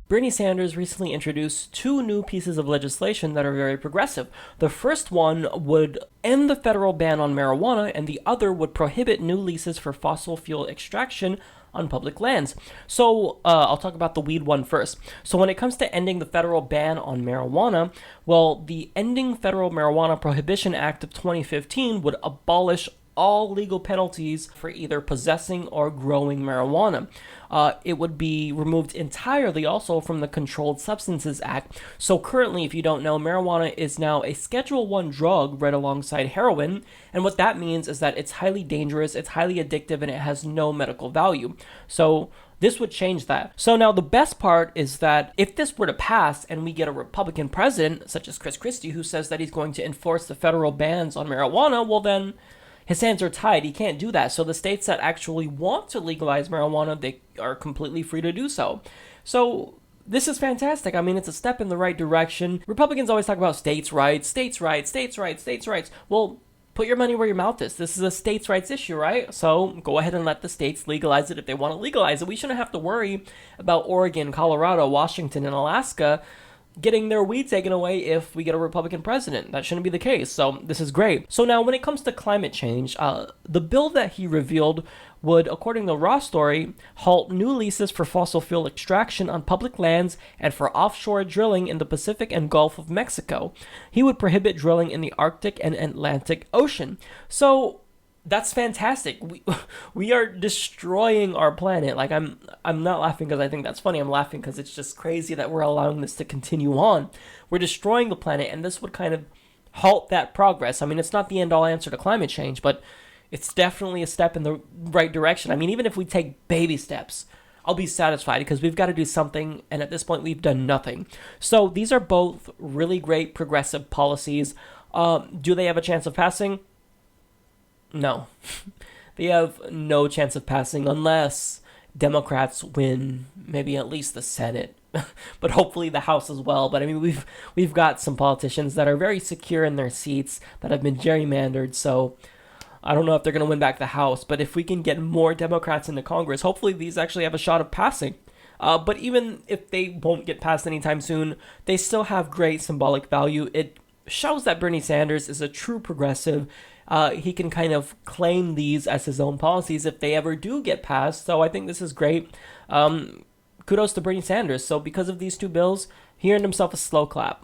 Bernie Sanders recently introduced two new pieces of legislation that are very progressive. The first one would end the federal ban on marijuana, and the other would prohibit new leases for fossil fuel extraction on public lands. So I'll talk about the weed one first. So when it comes to ending the federal ban on marijuana, well, the Ending Federal Marijuana Prohibition Act of 2015 would abolish all legal penalties for either possessing or growing marijuana. It would be removed entirely also from the Controlled Substances Act. So currently, if you don't know, marijuana is now a Schedule 1 drug right alongside heroin. And what that means is that it's highly dangerous, it's highly addictive, and it has no medical value. So this would change that. So now the best part is that if this were to pass and we get a Republican president, such as Chris Christie, who says that he's going to enforce the federal bans on marijuana, well then his hands are tied. He can't do that. So the states that actually want to legalize marijuana, they are completely free to do so. So this is fantastic. I mean, it's a step in the right direction. Republicans always talk about states' rights, states' rights, states' rights, states' rights. Well, put your money where your mouth is. This is a states' rights issue, right? So go ahead and let the states legalize it if they want to legalize it. We shouldn't have to worry about Oregon, Colorado, Washington, and Alaska getting their weed taken away if we get a Republican president. That shouldn't be the case, so this is great. So now when it comes to climate change, the bill that he revealed would, according to Raw Story, halt new leases for fossil fuel extraction on public lands and for offshore drilling in the Pacific and Gulf of Mexico. He would prohibit drilling in the Arctic and Atlantic Ocean. So that's fantastic. We are destroying our planet. Like I'm not laughing because I think that's funny. I'm laughing because it's just crazy that we're allowing this to continue on. We're destroying the planet, and this would kind of halt that progress. I mean, it's not the end-all answer to climate change, but it's definitely a step in the right direction. I mean, even if we take baby steps, I'll be satisfied because we've got to do something, and at this point, we've done nothing. So these are both really great progressive policies. Do they have a chance of passing? No. They have no chance of passing unless Democrats win maybe at least the Senate, but hopefully the House as well. But I mean, we've got some politicians that are very secure in their seats that have been gerrymandered, so I don't know if they're going to win back the House, but if we can get more Democrats into Congress, hopefully these actually have a shot of passing. But even if they won't get passed anytime soon, they still have great symbolic value. It shows that Bernie Sanders is a true progressive. He can kind of claim these as his own policies if they ever do get passed. So I think this is great. Kudos to Bernie Sanders. So because of these two bills, he earned himself a slow clap.